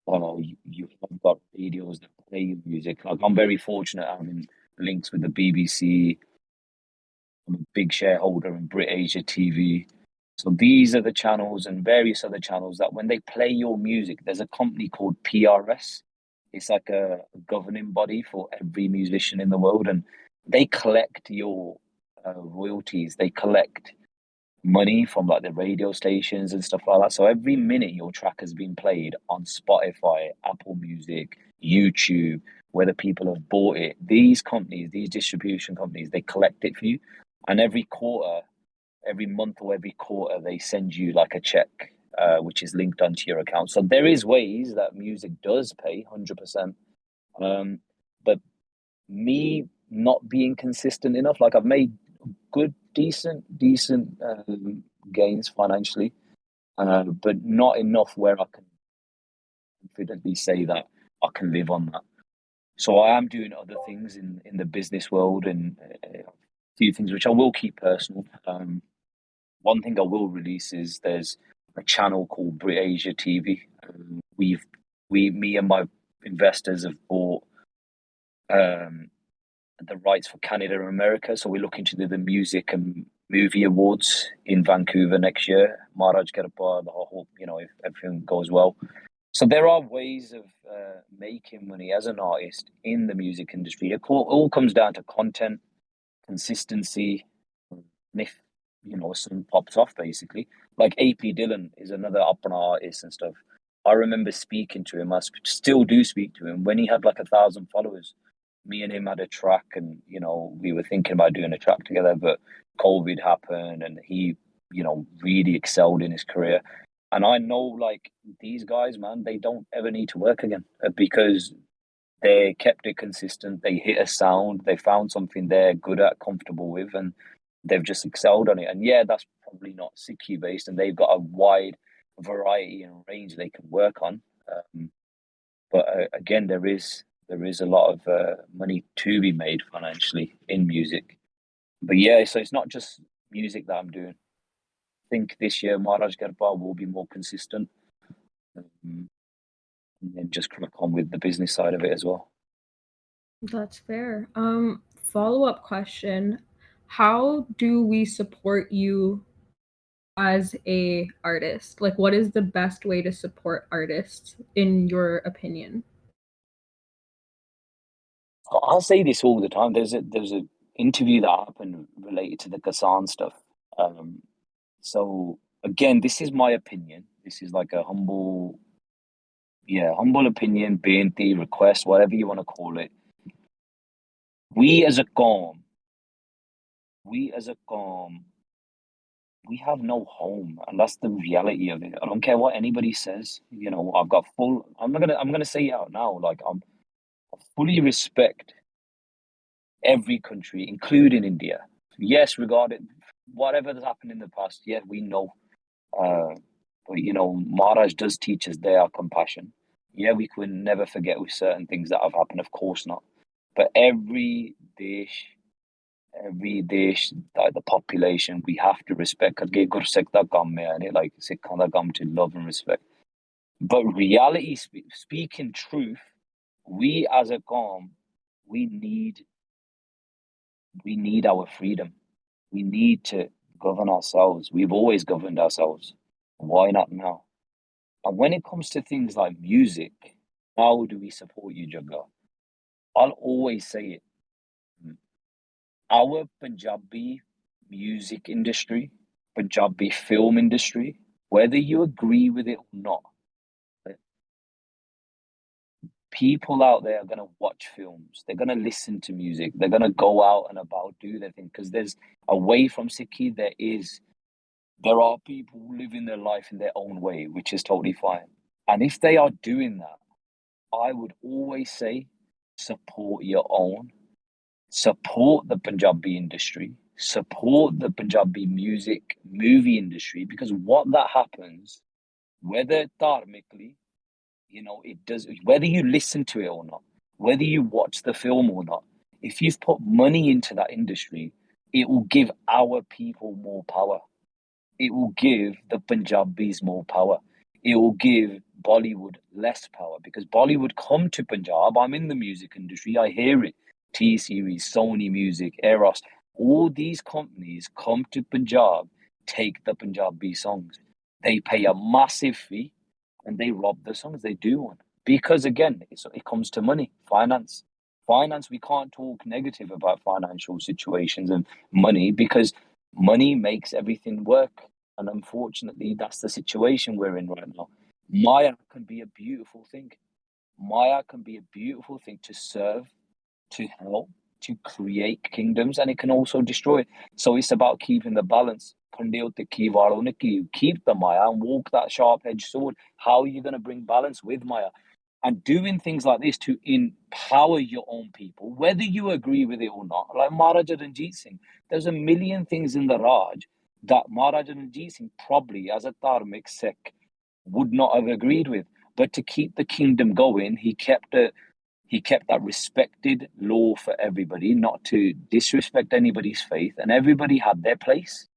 you have got radios that play your music. Like I'm very fortunate having links with the BBC. I'm a big shareholder in BritAsia TV. So these are the channels and various other channels that when they play your music, there's a company called PRS. It's like a governing body for every musician in the world, and they collect your royalties. They collect money from like the radio stations and stuff like that. So every minute your track has been played on Spotify, Apple Music, YouTube, whether people have bought it, these companies, these distribution companies, they collect it for you. And every quarter, every month or every quarter, they send you like a check, which is linked onto your account. So there is ways that music does pay 100%. But me not being consistent enough, like I've made good, decent gains financially, but not enough where I can confidently say that I can live on that. So I am doing other things in the business world and a few things which I will keep personal. One thing I will release is there's a channel called BritAsia TV. Me and my investors have bought um, the rights for Canada and America. So we're looking to do the music and movie awards in Vancouver next year. Maharaj Garba, the whole, if everything goes well. So there are ways of making money as an artist in the music industry. It all comes down to content, consistency, and if something pops off, basically. Like AP Dillon is another up and artist and stuff. I remember speaking to him. I still do speak to him when he had like 1,000 followers. Me and him had a track, and we were thinking about doing a track together, but COVID happened, and he really excelled in his career. And I know, like, these guys, man, they don't ever need to work again because they kept it consistent. They hit a sound. They found something they're good at, comfortable with, and they've just excelled on it. And yeah, that's probably not Sikhi based, and they've got a wide variety and range they can work on. But again, there is a lot of money to be made financially in music. But yeah, so it's not just music that I'm doing. I think this year Maharaj Garba will be more consistent, and then just crack on with the business side of it as well. That's fair. Follow-up question. How do we support you as a artist? Like what is the best way to support artists in your opinion? I'll say this all the time. There's a interview that happened related to the Kassan stuff. Um, so again, this is my opinion. This is like a humble opinion, beinti, request, whatever you want to call it. We as a Qawm, we as a Qawm, we have no home, and that's the reality of it. I don't care what anybody says. I've got full. I'm gonna say it out now. Like I fully respect every country, including India. Yes, regarding whatever has happened in the past, yeah, we know. Uh, but Maharaj does teach us there are compassion. Yeah, we could never forget with certain things that have happened, of course not. But every dish, like the population, we have to respect. Karke Gursikh da kam hai, and like Sikhan da kam to love and respect. But reality, speaking truth, we as a Qawm, we need we need our freedom. We need to govern ourselves. We've always governed ourselves. Why not now? And when it comes to things like music, how do we support you, Jagga? I'll always say it. Our Punjabi music industry, Punjabi film industry, whether you agree with it or not, people out there are going to watch films. They're going to listen to music. They're going to go out and about, do their thing. Because there's away from Sikhi, there are people living their life in their own way, which is totally fine. And if they are doing that, I would always say support your own, support the Punjabi industry, support the Punjabi music movie industry, because what that happens, whether dharmically, it does, whether you listen to it or not, whether you watch the film or not, if you've put money into that industry, it will give our people more power. It will give the Punjabis more power. It will give Bollywood less power, because Bollywood come to Punjab. I'm in the music industry. I hear it. T Series, Sony Music, Eros, all these companies come to Punjab, take the Punjabi songs. They pay a massive fee and they rob the songs. They do one. Because again, it comes to money, finance. Finance, we can't talk negative about financial situations and money, because money makes everything work. And unfortunately, that's the situation we're in right now. Maya can be a beautiful thing. Maya can be a beautiful thing to serve, to help, to create kingdoms, and it can also destroy. So it's about keeping the balance. Keep the Maya and walk that sharp edged sword. How are you going to bring balance with Maya? And doing things like this to empower your own people, whether you agree with it or not. Like Maharaja Ranjit Singh, there's a million things in the Raj that Maharaja Ranjit Singh probably, as a Dharmic Sikh, would not have agreed with. But to keep the kingdom going, he kept that respected law for everybody, not to disrespect anybody's faith, and everybody had their place.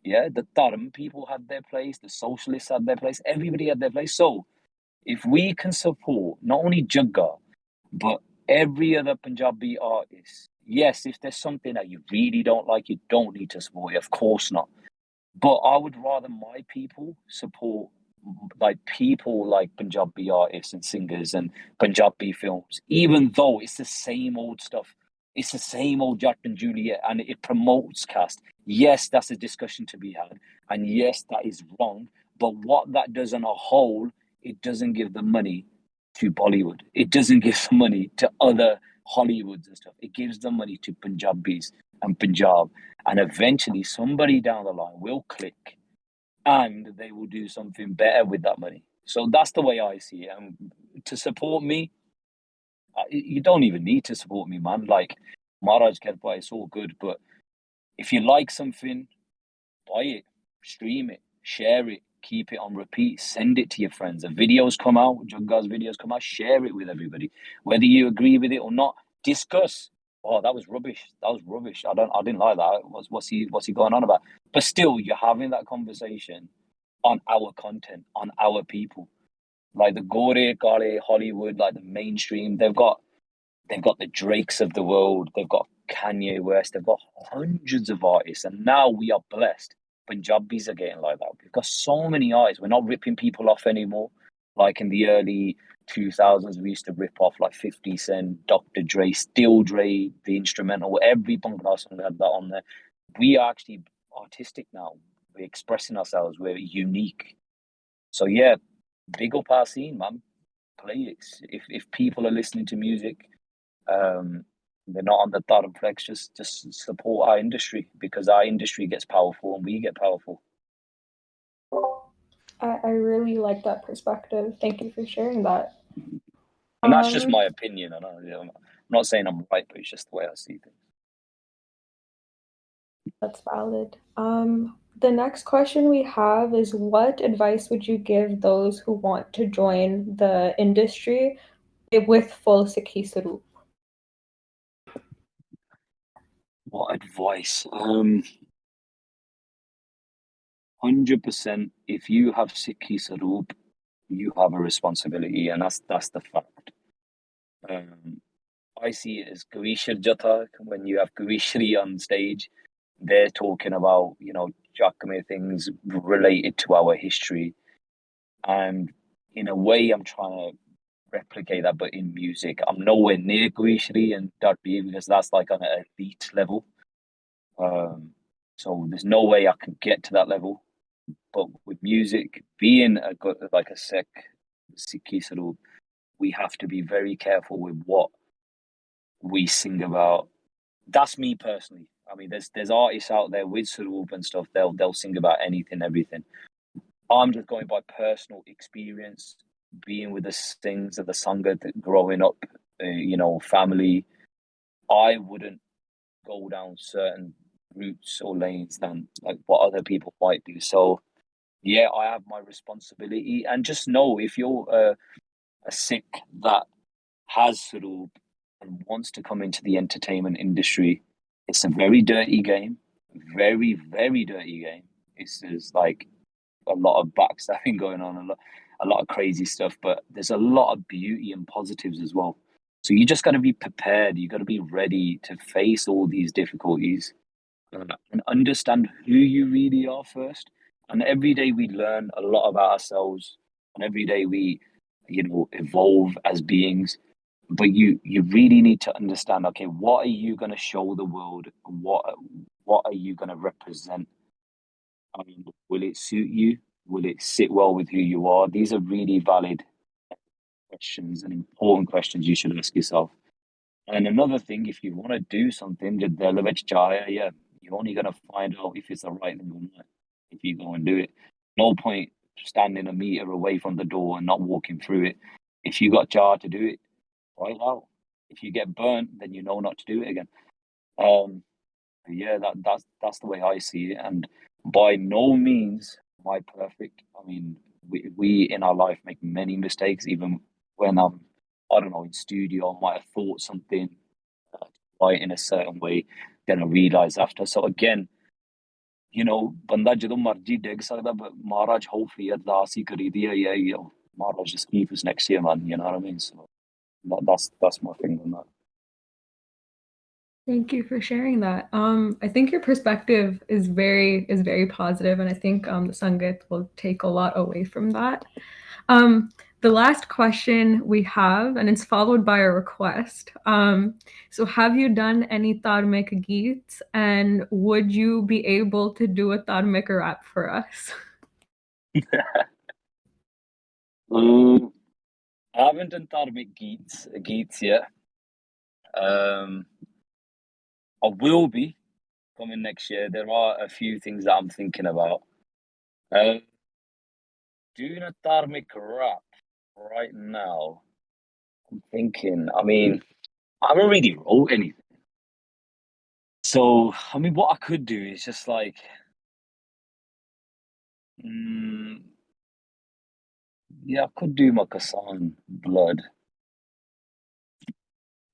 Yeah, the Dharm people had their place, the socialists had their place, everybody had their place. So if we can support not only Jagga, but every other Punjabi artist, yes, if there's something that you really don't like, you don't need to support it, of course not. But I would rather my people support like people like Punjabi artists and singers and Punjabi films, even though it's the same old stuff. It's the same old Jack and Juliet, and it promotes caste. Yes, that's a discussion to be had. And yes, that is wrong. But what that does on a whole, it doesn't give the money to Bollywood. It doesn't give the money to other Hollywoods and stuff. It gives the money to Punjabis and Punjab. And eventually somebody down the line will click and they will do something better with that money. So that's the way I see it. And to support me, you don't even need to support me, man. Like Maharaj Kerpa, it's all good. But if you like something, buy it, stream it, share it, keep it on repeat, send it to your friends. The videos come out, Jagga's videos come out, share it with everybody. Whether you agree with it or not, discuss. Oh, that was rubbish. That was rubbish. I didn't like that. What's he going on about? But still, you're having that conversation on our content, on our people. Like the Gore, Kale, Hollywood, like the mainstream, they've got the Drakes of the world, they've got Kanye West, they've got hundreds of artists, and now we are blessed. Punjabis are getting like that. We've got so many artists. We're not ripping people off anymore. Like in the early 2000s, we used to rip off like 50 Cent, Dr. Dre, Still Dre, the instrumental, every Bangla song had that on there. We are actually artistic now. We're expressing ourselves. We're unique. So yeah, big up our scene, man. Play it. If people are listening to music, they're not on the bottom flex, just support our industry, because our industry gets powerful and we get powerful. I really like that perspective. Thank you for sharing that. And that's just Um, my opinion. I'm not saying I'm right, but it's just the way I see things. that's valid. The next question we have is, what advice would you give those who want to join the industry with full Sikhism? What advice? 100%. If you have Sikhi Sarup, you have a responsibility, and that's the fact. Um, I see it as Gavishar Jatha. When you have Gavishri on stage, they're talking about, Jakame things related to our history. And in a way, I'm trying to replicate that, but in music. I'm nowhere near Gavishri and Darbi, because that's like on an elite level. So there's no way I can get to that level. But with music, being like a Sikh Sarup, we have to be very careful with what we sing about. That's me personally. I mean, there's artists out there with Sarup and stuff. They'll sing about anything, everything. I'm just going by personal experience, being with the Singhs of the Sangha, growing up, family. I wouldn't go down certain routes or lanes than like what other people might do. So yeah, I have my responsibility, and just know if you're a Sikh that has Saroop and wants to come into the entertainment industry, it's a very dirty game, very very dirty game. It's like a lot of backstabbing going on, a lot of crazy stuff, but there's a lot of beauty and positives as well. So you just got to be prepared. You got to be ready to face all these difficulties and understand who you really are first. And every day we learn a lot about ourselves, and every day we, evolve as beings. But you really need to understand. Okay, what are you going to show the world? What are you going to represent? I mean, will it suit you? Will it sit well with who you are? These are really valid questions and important questions you should ask yourself. And another thing, if you want to do something, yeah, you're only gonna find out if it's the right thing or not if you go and do it. No point standing a meter away from the door and not walking through it. If you got jar to do it, try it out. If you get burnt, then you know not to do it again. Um, yeah, that's the way I see it. And by no means am I perfect. I mean, we in our life make many mistakes. Even when I don't know, in studio, I might have thought something right in a certain way, then I realize after. So again, बंदा जो मर्जी डिग सकदा, but Maharaj hopefully अरदास ही करी दी है, Maharaj just keep us next year, man. You know what I mean? So that's my thing on that. Thank you for sharing that. I think your perspective is very positive, and I think the Sangat will take a lot away from that. The last question we have, and it's followed by a request. So, have you done any Dharmic geets, and would you be able to do a Dharmic rap for us? I haven't done Dharmic Geets yet. I will be coming next year. There are a few things that I'm thinking about. Doing a Dharmic rap right now, I'm thinking, I mean, I haven't really wrote anything. So, I mean, what I could do is just like, yeah, I could do my Kasan blood.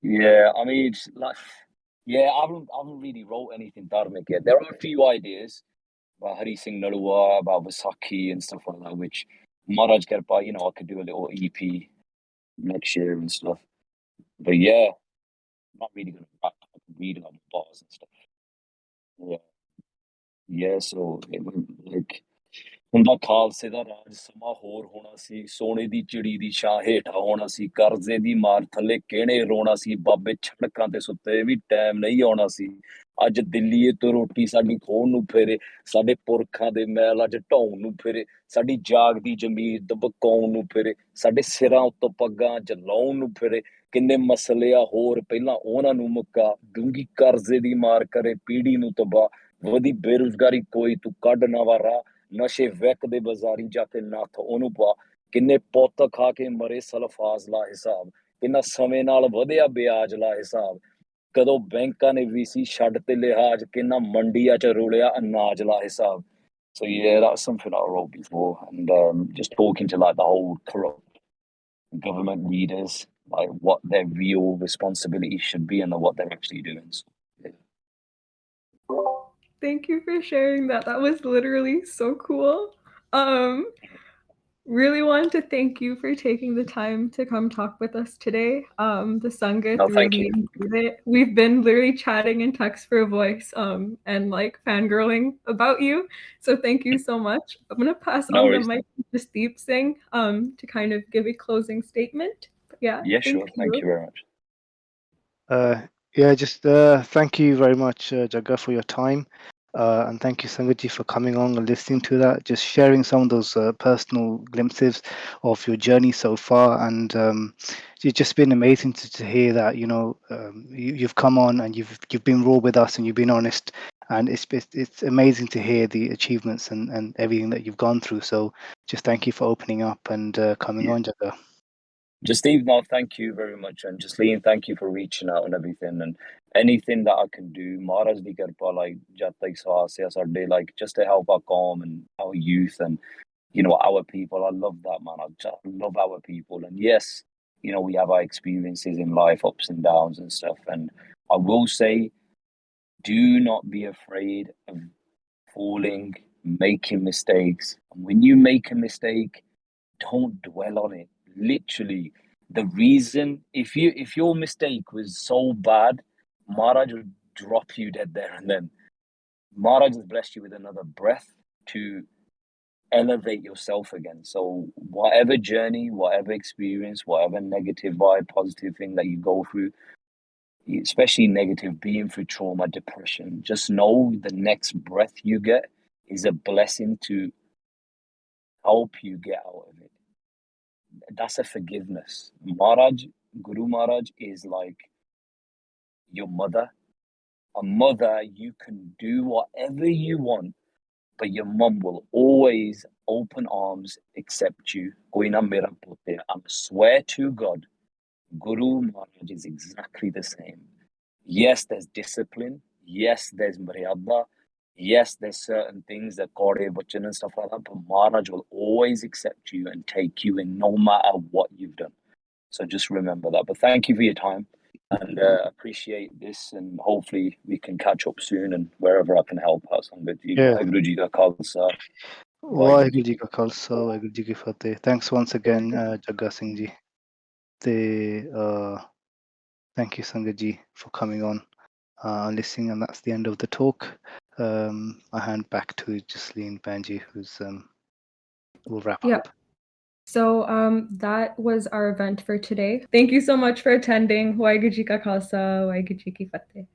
Yeah, I mean, it's like, yeah, I haven't really wrote anything dharmic yet. There are a few ideas about Hari Singh Narua, about Vaisakhi and stuff like that, which Maharaj Kirpa, I could do a little EP next year and stuff. But yeah, I'm not really gonna rap. I can read about bars and stuff. Yeah, yeah. So like. ਹੁੰਦਾ ਖਾਲਸੇ ਦਾ ਰਾਜ ਸਮਾਂ ਹੋਰ ਹੋਣਾ ਸੀ, ਸੋਨੇ ਦੀ ਚਿੜੀ ਦੀ ਛਾਂ ਹੇਠਾਂ ਹੋਣਾ ਸੀ, ਕਰਜ਼ੇ ਦੀ ਮਾਰ ਥੱਲੇ ਕਿਹੜੇ ਰੋਣਾ ਸੀ, ਬਾਬੇ ਸੜਕਾਂ ਤੇ ਸੁੱਤੇ ਵੀ ਟਾਈਮ ਨਹੀਂ ਆਉਣਾ ਸੀ। ਅੱਜ ਦਿੱਲੀਏ ਤੋਂ ਰੋਟੀ ਸਾਡੀ ਖੋਣ ਨੂੰ ਫੇਰੇ, ਸਾਡੇ ਪੁਰਖਾਂ ਦੇ ਮੈਲ ਅੱਜ ਢਾਉਣ ਨੂੰ ਫੇਰੇ, ਸਾਡੀ ਜਾਗਦੀ ਜ਼ਮੀਰ ਦਬਕਾਉਣ ਨੂੰ ਫੇਰੇ, ਸਾਡੇ ਸਿਰਾਂ ਉੱਤੋਂ ਪੱਗਾਂ ਅੱਜ ਲਾਉਣ ਨੂੰ ਫੇਰੇ। ਕਿੰਨੇ ਮਸਲੇ ਆ ਹੋਰ ਪਹਿਲਾਂ ਉਹਨਾਂ ਨੂੰ ਮੁਕਾ, ਡੂੰਗੀ ਕਰਜ਼ੇ ਦੀ ਮਾਰ ਕਰੇ ਪੀੜ੍ਹੀ ਨੂੰ ਤਬਾਹ, ਵਧੀ ਬੇਰੁਜ਼ਗਾਰੀ ਕੋਈ ਤੂੰ ਕੱਢ ਨਵਾਂ ਰਾਹ, ਨਸ਼ੇ ਵਿਕਦੇ ਬਾਜ਼ਾਰੀ ਜਾ ਕੇ ਨੱਥ ਉਹਨੂੰ ਪਾ, ਕਿੰਨੇ ਪੁੱਤ ਖਾ ਕੇ ਮਰੇ ਸਲਫਾਜ਼ ਲਾ ਹਿਸਾਬ, ਕਿੰਨਾ ਸਮੇਂ ਨਾਲ ਵਧਿਆ ਵਿਆਜ ਲਾ ਹਿਸਾਬ, ਕਦੋਂ ਬੈਂਕਾਂ ਨੇ ਵੀਸੀ ਛੱਡ ਤੇ ਲਿਹਾਜ਼, ਕਿੰਨਾ ਮੰਡੀਆਂ 'ਚ ਰੁਲਿਆ ਅਨਾਜ ਲਾ ਹਿਸਾਬ। So yeah, that's something I wrote before, and just talking to like the whole corrupt government leaders, like what their real responsibilities should be and what they're actually doing. So, yeah. Thank you for sharing that. That was literally so cool. Really want to thank you for taking the time to come talk with us today. The Sangat No, thank really you. enjoyed it. We've been literally chatting in text for a voice and like fangirling about you. So thank you so much. I'm gonna pass No on the worries. mic to Steep Singh to kind of give a closing statement. But yeah, Yeah, thank sure. Thank you. you very much. Yeah, just thank you very much, Jagga, for your time. And thank you, Sangaji, for coming on and listening to that, just sharing some of those personal glimpses of your journey so far. And it's just been amazing to hear that, you've come on and you've been raw with us and you've been honest. And it's amazing to hear the achievements and everything that you've gone through. So just thank you for opening up and coming Yeah. on, Jagga. Steve, no, thank you very much. And Jasleen, thank you for reaching out and everything. And anything that I can do, Maharaj di kirpa, like, jat tak saas hai sade, like, just to help our qawm and our youth and, you know, our people. I love that, man. I just love our people. And yes, you know, we have our experiences in life, ups and downs and stuff. And I will say, do not be afraid of falling, making mistakes. And when you make a mistake, don't dwell on it. Literally, the reason if your mistake was so bad, Maharaj will drop you dead there and then. Maharaj has blessed you with another breath to elevate yourself again. So whatever journey, whatever experience, whatever negative vibe, positive thing that you go through, especially negative, being through trauma, depression, just know the next breath you get is a blessing to help you get out of it. That's a forgiveness. Guru Maharaj is like your mother. A mother, you can do whatever you want, but your mum will always open arms accept you. Koi na mera putte. I swear to God, Guru Maharaj is exactly the same. Yes, there's discipline. Yes, there's maryada. Yes, there's certain things that Kore Bachan and stuff like that, but Maharaj will always accept you and take you in no matter what you've done. So just remember that. But thank you for your time and appreciate this. And hopefully we can catch up soon and wherever I can help out. Yeah. Waheguru Ji ka Khalsa, Waheguru Ji ka Khalsa, Waheguru Ji ki Fateh. Thanks once again, Jagga Singh Ji. Thank you, Sangat Ji, for coming on and listening. And that's the end of the talk. I hand back to Jasleen Banji, who's will wrap up. So that was our event for today. Thank you so much for attending. Waheguru Ji ka Khalsa, Waheguru Ji ki Fateh.